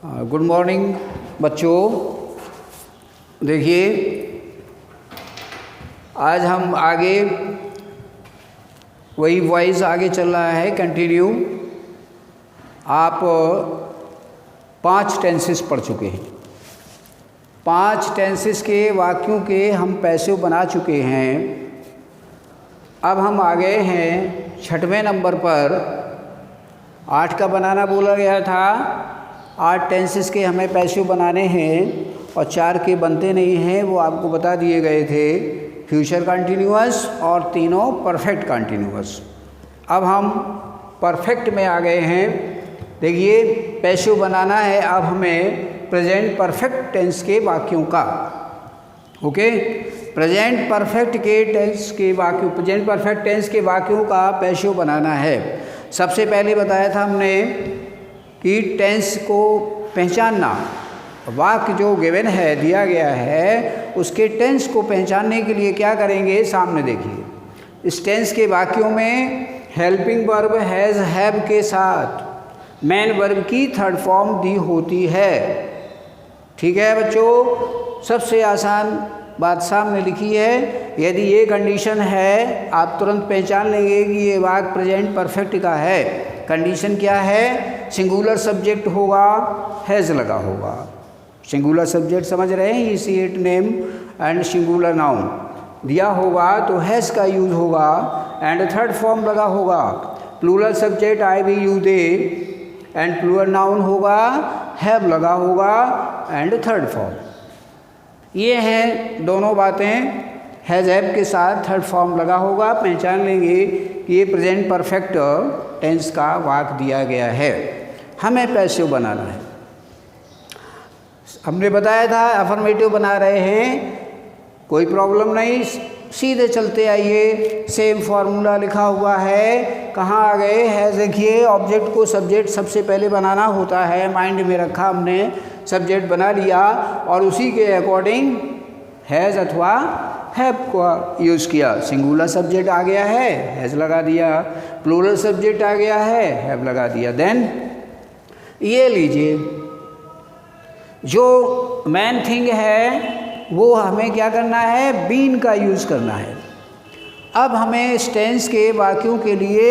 Good morning बच्चों। देखिए आज हम आगे वही वॉइस आगे चल रहा है कंटिन्यू। आप 5 टेंसेस पढ़ चुके हैं। 5 टेंसेस के वाक्यों के हम पैसिव बना चुके हैं। अब हम आ गए हैं 6वें नंबर पर। 8 का बनाना बोला गया था। 8 टेंसेस के हमें पैसिव बनाने हैं और 4 के बनते नहीं हैं, वो आपको बता दिए गए थे। फ्यूचर कंटिन्यूअस और तीनों परफेक्ट कंटिन्यूअस। अब हम परफेक्ट में आ गए हैं। देखिए पैसिव बनाना है अब हमें प्रेजेंट परफेक्ट टेंस के वाक्यों का। ओके, प्रेजेंट परफेक्ट के टेंस के वाक्यों, प्रेजेंट परफेक्ट टेंस के वाक्यों का पैसिव बनाना है। सबसे पहले बताया था हमने कि टेंस को पहचानना, वाक्य जो गिवन है दिया गया है उसके टेंस को पहचानने के लिए क्या करेंगे, सामने देखिए। इस टेंस के वाक्यों में हेल्पिंग वर्ब हैज़ हैव के साथ मेन वर्ब की थर्ड फॉर्म दी होती है। ठीक है बच्चों, सबसे आसान बात सामने लिखी है। यदि ये कंडीशन है आप तुरंत पहचान लेंगे कि ये वाक्य प्रेजेंट परफेक्ट का है। कंडीशन क्या है, सिंगुलर सब्जेक्ट होगा, हैज़ लगा होगा। सिंगुलर सब्जेक्ट समझ रहे हैं, initiate name and singular noun दिया होगा तो हैज़ का यूज़ होगा एंड थर्ड फॉर्म लगा होगा। Plural subject I we you they and plural noun होगा, हैव लगा होगा एंड थर्ड फॉर्म। ये हैं दोनों बातें। हैज़ हैव के साथ थर्ड फॉर्म लगा होगा, पहचान लेंगे कि ये प्रेजेंट परफेक्ट टेंस का वाक्य दिया गया है। हमें पैसिव बनाना है। हमने बताया था अफर्मेटिव बना रहे हैं, कोई प्रॉब्लम नहीं, सीधे चलते आइए। सेम फार्मूला लिखा हुआ है। कहाँ आ गए, है देखिए। ऑब्जेक्ट को सब्जेक्ट सबसे पहले बनाना होता है, माइंड में रखा हमने, सब्जेक्ट बना लिया और उसी के अकॉर्डिंग हैज़ अथवा हैव को यूज़ किया। सिंगुलर सब्जेक्ट आ गया है, हैज़ लगा दिया। प्लूरल सब्जेक्ट आ गया है, हैव लगा दिया। देन ये लीजिए, जो मेन थिंग है वो हमें क्या करना है, बीन का यूज़ करना है। अब हमें इस टेंस के वाक्यों के लिए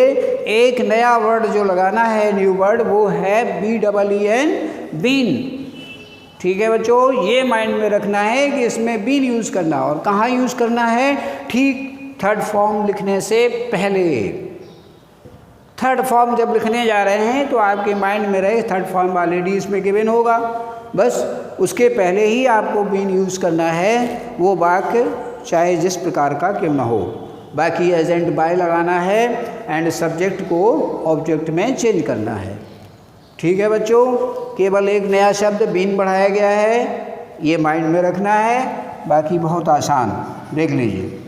एक नया वर्ड जो लगाना है, न्यू वर्ड, वो है BEEN, बीन। ठीक है बच्चों, ये माइंड में रखना है कि इसमें बीन यूज़ करना। और कहाँ यूज़ करना है, ठीक थर्ड फॉर्म लिखने से पहले। थर्ड फॉर्म जब लिखने जा रहे हैं तो आपके माइंड में रहे थर्ड फॉर्म ऑलरेडी इसमें गिवन होगा, बस उसके पहले ही आपको बीन यूज़ करना है। वो वाक्य चाहे जिस प्रकार का क्यों ना हो। बाकी एजेंट बाय लगाना है एंड सब्जेक्ट को ऑब्जेक्ट में चेंज करना है। ठीक है बच्चों, केवल एक नया शब्द बीन बढ़ाया गया है, ये माइंड में रखना है। बाकी बहुत आसान, देख लीजिए।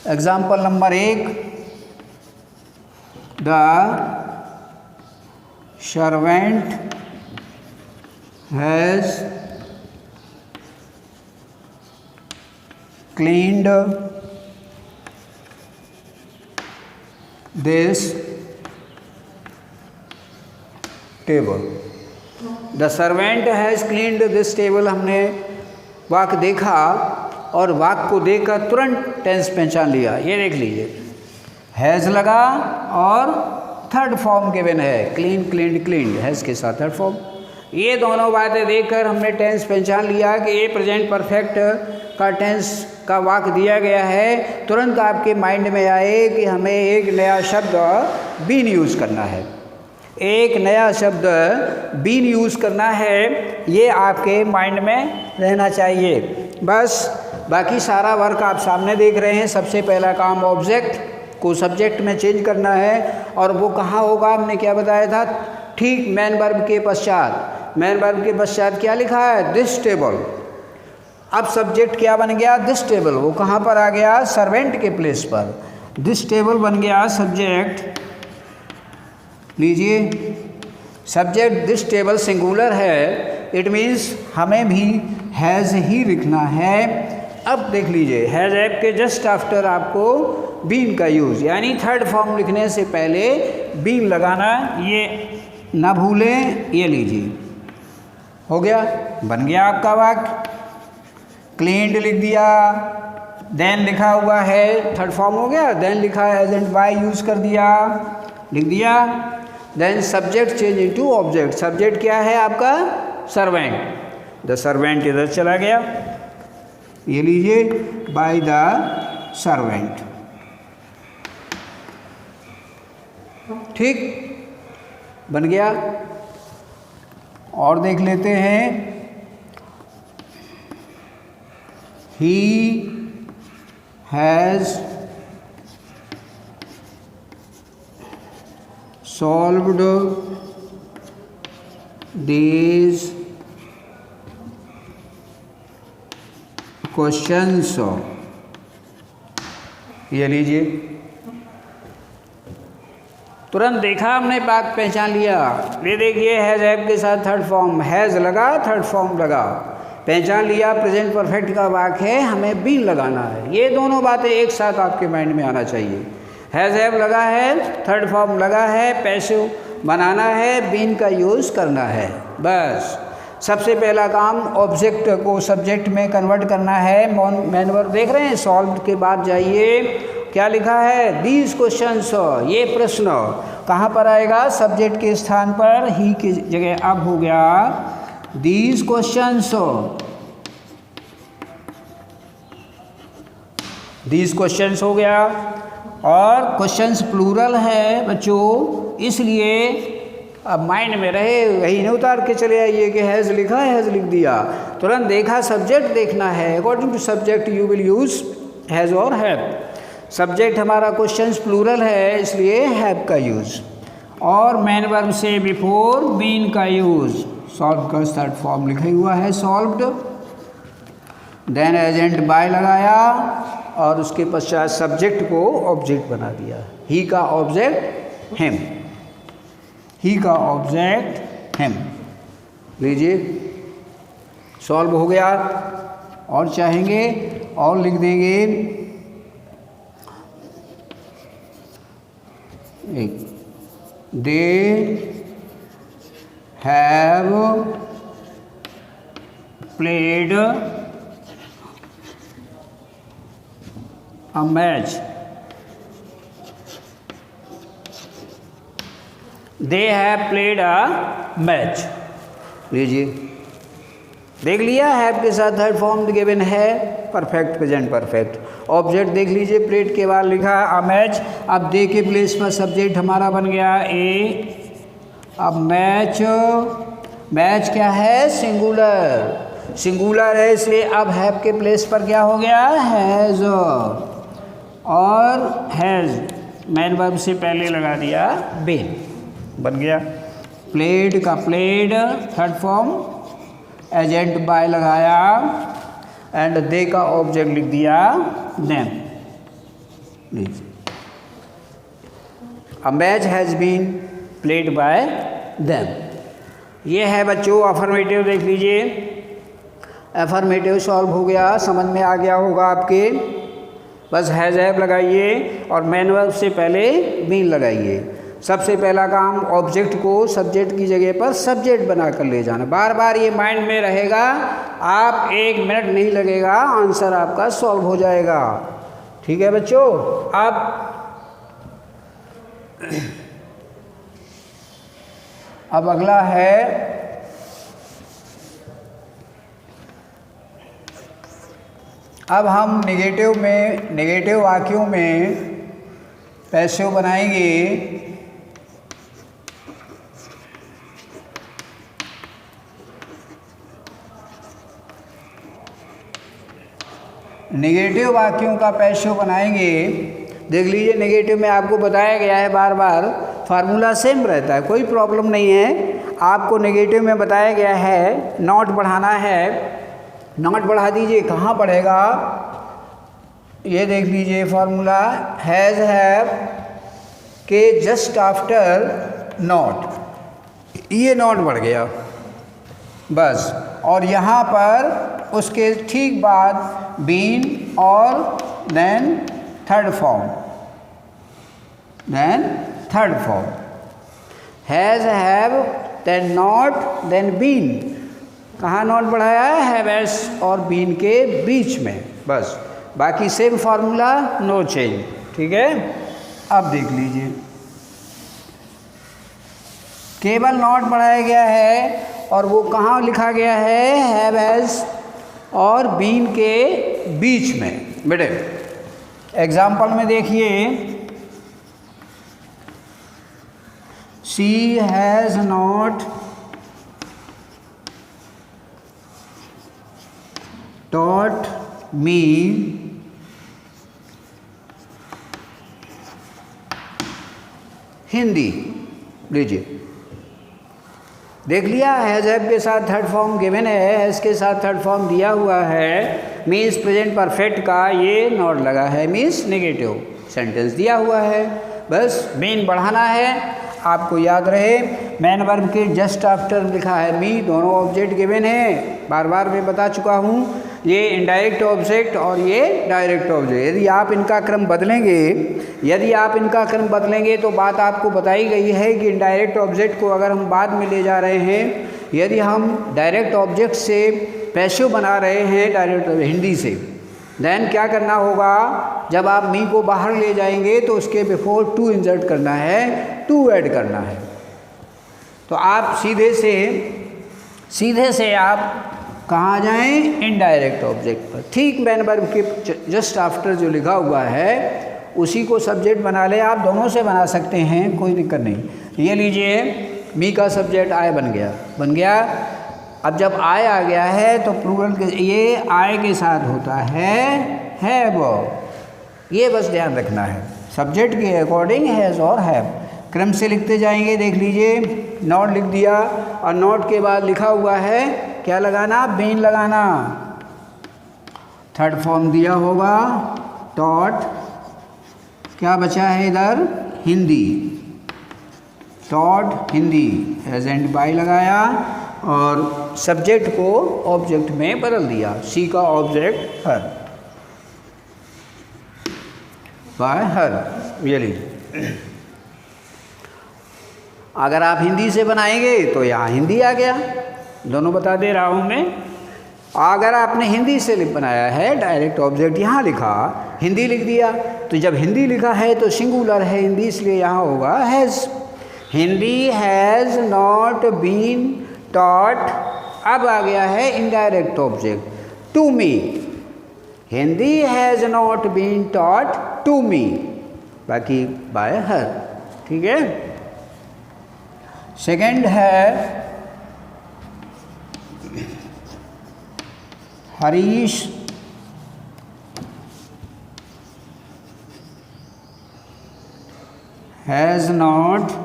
Example number 1, the servant has cleaned this table। The servant has cleaned this table। हमने वाक्य देखा और वाक्य को देखकर तुरंत टेंस पहचान लिया। ये देख लीजिए, हैज़ लगा और थर्ड फॉर्म गिवन है, क्लीन, क्लीन्ड, क्लीन्ड, हैज़ के साथ थर्ड फॉर्म। ये दोनों बातें देखकर हमने टेंस पहचान लिया कि ये प्रेजेंट परफेक्ट का टेंस का वाक्य दिया गया है। तुरंत आपके माइंड में आए कि हमें एक नया शब्द बीन यूज़ करना है। एक नया शब्द बीन यूज़ करना है, ये आपके माइंड में रहना चाहिए। बस बाकी सारा वर्क आप सामने देख रहे हैं। सबसे पहला काम ऑब्जेक्ट को सब्जेक्ट में चेंज करना है और वो कहाँ होगा, हमने क्या बताया था, ठीक मेन वर्ब के पश्चात। मेन वर्ब के पश्चात क्या लिखा है, दिस टेबल। अब सब्जेक्ट क्या बन गया, दिस टेबल। वो कहाँ पर आ गया, सर्वेंट के प्लेस पर। दिस टेबल बन गया सब्जेक्ट। लीजिए, सब्जेक्ट दिस टेबल सिंगुलर है, इट मीन्स हमें भी हैज़ ही लिखना है। अब देख लीजिए, हैज़ हैव के जस्ट आफ्टर आपको बीन का यूज़, यानी थर्ड फॉर्म लिखने से पहले बीन लगाना, ये ना भूलें। ये लीजिए, हो गया, बन गया आपका वाक्य। क्लीन्ड लिख दिया, देन लिखा हुआ है, थर्ड फॉर्म हो गया, देन लिखा है एज एंड बाय यूज कर दिया, लिख दिया। Then subject change into object, subject क्या है आपका? सर्वेंट, द सर्वेंट इधर चला गया, ये लीजिए, बाय द सर्वेंट। ठीक, बन गया। और देख लेते हैं, he has solved these questions, ये लीजिए, तुरंत देखा हमने, बात पहचान लिया। ये देखिए, हैज़ हैव के साथ थर्ड फॉर्म, हैज़ लगा, थर्ड फॉर्म लगा, पहचान लिया। प्रेजेंट परफेक्ट का वाक्य है, हमें बीन लगाना है। ये दोनों बातें एक साथ आपके माइंड में आना चाहिए। हैज़ हैव लगा है, थर्ड फॉर्म लगा है, पैसिव बनाना है, बीन का यूज़ करना है। बस सबसे पहला काम ऑब्जेक्ट को सब्जेक्ट में कन्वर्ट करना है। मेन वर्ब देख रहे हैं, सॉल्व के बाद जाइए, क्या लिखा है? दीज क्वेश्चंस, ये प्रश्न कहाँ पर आएगा? सब्जेक्ट के स्थान पर, ही की जगह अब हो गया दीज क्वेश्चंस। दीज क्वेश्चंस हो गया, और क्वेश्चंस प्लूरल है बच्चों, इसलिए अब माइंड में रहे, वही नहीं उतार के चले आइए कि हैज़ लिखा है, हैज़ लिख दिया। तुरंत देखा, सब्जेक्ट देखना है, according to subject you will use has और हैव। सब्जेक्ट हमारा क्वेश्चंस प्लूरल है, इसलिए हैव का यूज़, और मेन वर्ब से बिफोर बीन का यूज़। सॉल्व का थर्ड फॉर्म लिखा हुआ है, सॉल्व्ड। देन एजेंट बाय लगाया, और उसके पश्चात सब्जेक्ट को ऑब्जेक्ट बना दिया। ही का ऑब्जेक्ट हिम, ही का ऑब्जेक्ट हिम। लीजिए, सॉल्व हो गया। और चाहेंगे और लिख देंगे, they have played a match, they have played a match। लीजिए, देख लिया, हैव के साथ थर्ड फॉर्म गिवन है, परफेक्ट प्रेजेंट परफेक्ट। ऑब्जेक्ट देख लीजिए, प्लेड के बाद लिखा अ मैच। अब दे के प्लेस पर सब्जेक्ट हमारा बन गया ए। अब मैच, मैच क्या है? सिंगुलर, सिंगुलर है, इसलिए अब हैव के प्लेस पर क्या हो गया? हैज़, और हैज़ मेन वर्ब से पहले लगा दिया बीन, बन गया। प्लेड का played, third form, agent by लगाया, एंड दे का ऑब्जेक्ट लिख दिया them. A match has been played by them. ये है बच्चों अफर्मेटिव, देख लीजिए, अफर्मेटिव सॉल्व हो गया, समझ में आ गया होगा आपके। बस हैज़ हैव लगाइए और मेन वर्ब से पहले बीन लगाइए। सबसे पहला काम ऑब्जेक्ट को सब्जेक्ट की जगह पर सब्जेक्ट बना कर ले जाना। बार बार ये माइंड में रहेगा, आप 1 मिनट नहीं लगेगा, आंसर आपका सॉल्व हो जाएगा। ठीक है बच्चों। अब अगला है अब हम नेगेटिव वाक्यों में पैसिव बनाएंगे। नेगेटिव वाक्यों का पैसिव बनाएंगे। देख लीजिए, नेगेटिव में आपको बताया गया है, बार बार फार्मूला सेम रहता है, कोई प्रॉब्लम नहीं है। आपको नेगेटिव में बताया गया है नॉट बढ़ाना है, नॉट बढ़ा दीजिए। कहाँ बढ़ेगा? ये देख लीजिए फार्मूला, हैज़ हैव के जस्ट आफ्टर नॉट, ये नॉट बढ़ गया बस। और यहाँ पर उसके ठीक बाद बीन और then third form, has have then not then been. कहाँ नॉट बढ़ाया है? हैव और बीन के बीच में, बस। बाकी सेम फार्मूला, नो चेंज। ठीक है, अब देख लीजिए, केवल नॉट बढ़ाया गया है और वो कहाँ लिखा गया है? हैव एज और बीन के बीच में। बेटे एग्जाम्पल में देखिए, she has not taught me Hindi. लीजिए, देख लिया, हैज़ हैव के साथ थर्ड फॉर्म गिवन है, हैज़ के साथ थर्ड फॉर्म दिया हुआ है, मीन्स प्रेजेंट परफेक्ट का ये नॉट लगा है, मीन्स नेगेटिव सेंटेंस दिया हुआ है। बस मेन बढ़ाना है, आपको याद रहे मैन वर्ब के जस्ट आफ्टर लिखा है मी, दोनों ऑब्जेक्ट गिवन है, बार बार मैं बता चुका हूँ। ये इनडायरेक्ट ऑब्जेक्ट और ये डायरेक्ट ऑब्जेक्ट, यदि आप इनका क्रम बदलेंगे तो बात आपको बताई गई है कि इनडायरेक्ट ऑब्जेक्ट को अगर हम बाद में ले जा रहे हैं, यदि हम डायरेक्ट ऑब्जेक्ट से पैसिव बना रहे हैं डायरेक्ट हिंदी से, देन क्या करना होगा? जब आप मी को बाहर ले जाएंगे तो उसके बिफोर टू इंसर्ट करना है, टू ऐड करना है। तो आप सीधे से आप कहाँ जाएं? इनडायरेक्ट ऑब्जेक्ट पर। ठीक मैन वर्ब के जस्ट आफ्टर जो लिखा हुआ है उसी को सब्जेक्ट बना ले, आप दोनों से बना सकते हैं, कोई दिक्कत नहीं। ये लीजिए, मी का सब्जेक्ट आय बन गया। अब जब आय आ गया है तो प्लूरल के ये आय के साथ होता है वो, ये बस ध्यान रखना है, सब्जेक्ट के अकॉर्डिंग हैज़ और हैव। क्रम से लिखते जाएंगे, देख लीजिए, नॉट लिख दिया और नॉट के बाद लिखा हुआ है क्या लगाना? बीन लगाना। थर्ड फॉर्म दिया होगा टॉट, क्या बचा है इधर? Hindi, taught Hindi, has and by लगाया और सब्जेक्ट को ऑब्जेक्ट में बदल दिया, सी का ऑब्जेक्ट हर, बाय हर। ये लीजिए, अगर आप हिंदी से बनाएंगे तो यहाँ हिंदी आ गया, दोनों बता दे रहा हूँ मैं। अगर आपने हिंदी से बनाया है, डायरेक्ट ऑब्जेक्ट यहाँ लिखा, हिंदी लिख दिया, तो जब हिंदी लिखा है तो सिंगुलर है हिंदी, इसलिए यहाँ होगा has. Hindi has not been taught, अब आ गया है indirect object to me. Hindi has not been taught to me, बाकी बाय हर। ठीक है, सेकंड है Harish has not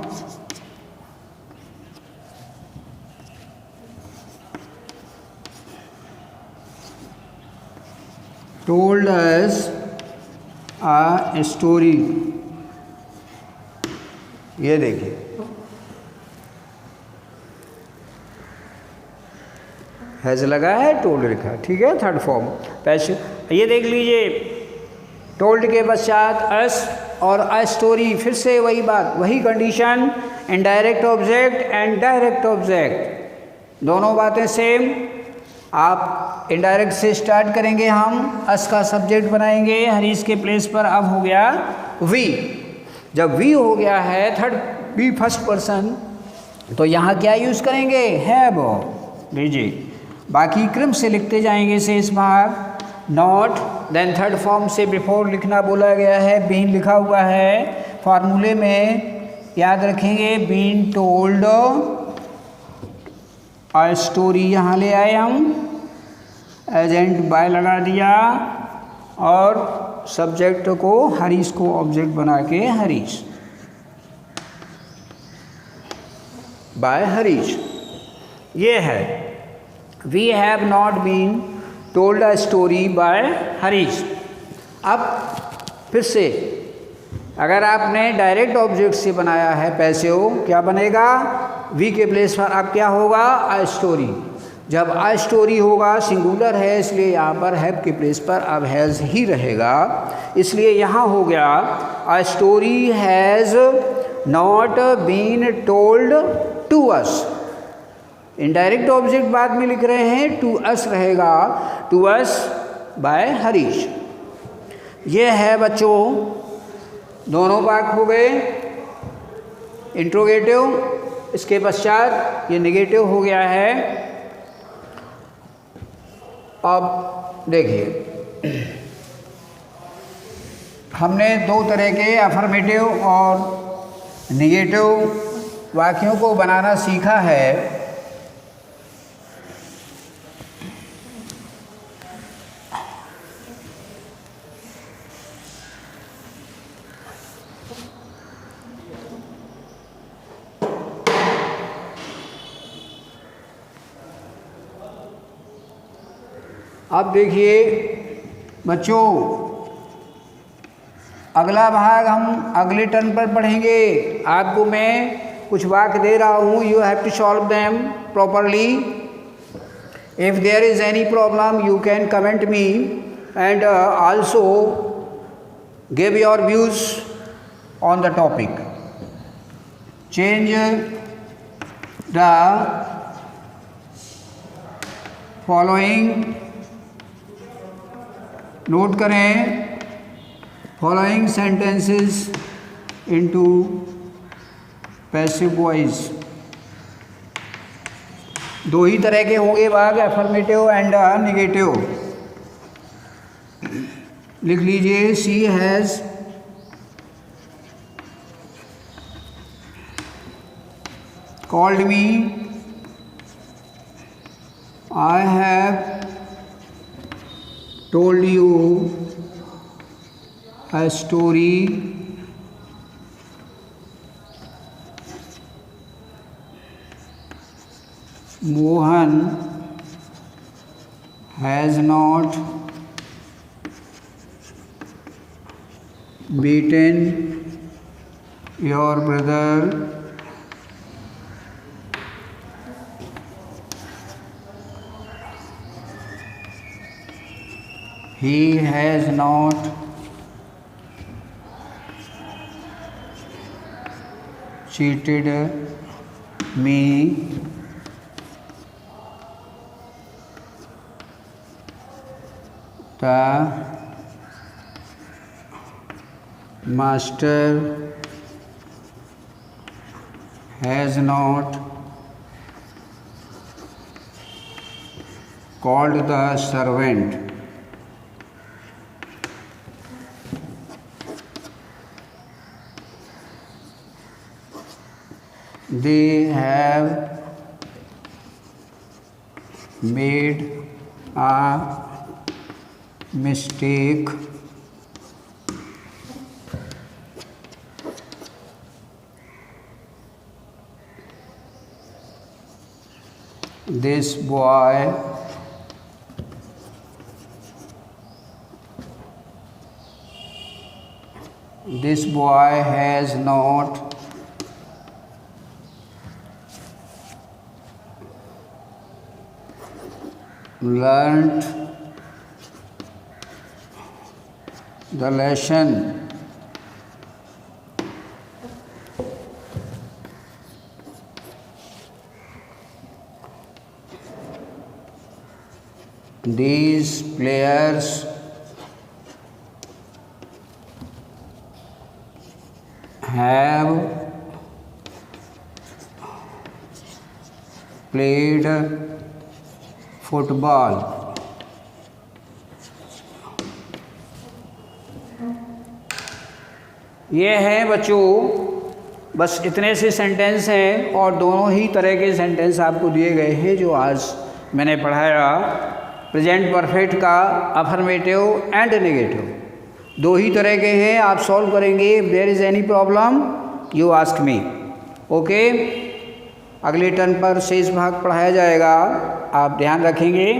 told us a story। ये देखिए, हैज़ लगा है, टोल्ड लिखा है। ठीक है, थर्ड फॉर्म पैसिव। ये देख लीजिए, टोल्ड के पश्चात अस और अ स्टोरी, फिर से वही बात, वही condition, indirect object and direct object, दोनों बातें सेम। आप इनडायरेक्ट से स्टार्ट करेंगे, हम अस का सब्जेक्ट बनाएंगे, हरीश के प्लेस पर अब हो गया वी। जब वी हो गया है थर्ड वी फर्स्ट पर्सन, तो यहाँ क्या यूज़ करेंगे? हैव। लीजिए, बाकी क्रम से लिखते जाएंगे शेष भाग। नॉट, देन थर्ड फॉर्म से बिफोर लिखना बोला गया है, बीन लिखा हुआ है फार्मूले में, याद रखेंगे। बीन टोल्ड और स्टोरी यहाँ ले आए हम, एजेंट बाय लगा दिया और सब्जेक्ट को हरीश को ऑब्जेक्ट बना के हरीश, बाय हरीश। ये है we have not been told a story by Harish. अब फिर से, अगर आपने डायरेक्ट ऑब्जेक्ट से बनाया है पैसिव, क्या बनेगा? वी के प्लेस पर अब क्या होगा? A story. जब अ स्टोरी होगा, सिंगुलर है, इसलिए यहाँ पर हैव के प्लेस पर अब हैज़ ही रहेगा, इसलिए यहाँ हो गया a story has not been told to us. Indirect object बाद में लिख रहे हैं, टू अस रहेगा, टू अस बाय हरीश। ये है बच्चों, दोनों वाक्य हो गए इंट्रोगेटिव। इसके पश्चात ये नेगेटिव हो गया है। अब देखिए, हमने दो तरह के अफर्मेटिव और नेगेटिव वाक्यों को बनाना सीखा है। अब देखिए बच्चों, अगला भाग हम अगले टर्न पर पढ़ेंगे। आपको मैं कुछ वाक्य दे रहा हूँ, you have to solve them properly. If there is any problem you can comment me and also give your views on the topic. Change the following, note करें, following sentences into passive voice. दो ही तरह के होंगे भाग, affirmative and negative. लिख लीजिए, she has called me, I have told you a story, Mohan has not beaten your brother, he has not cheated me, the master has not called the servant, they have made a mistake, this boy has not learnt the lesson, these players have played football. ये हैं बच्चों, बस इतने से sentence हैं और दोनों ही तरह के सेंटेंस आपको दिए गए हैं जो आज मैंने पढ़ाया। प्रेजेंट परफेक्ट का अफर्मेटिव एंड नेगेटिव दो ही तरह के हैं। आप सॉल्व करेंगे। If there is any problem you ask me. Okay, अगले टर्न पर शेष भाग पढ़ाया जाएगा, आप ध्यान रखेंगे।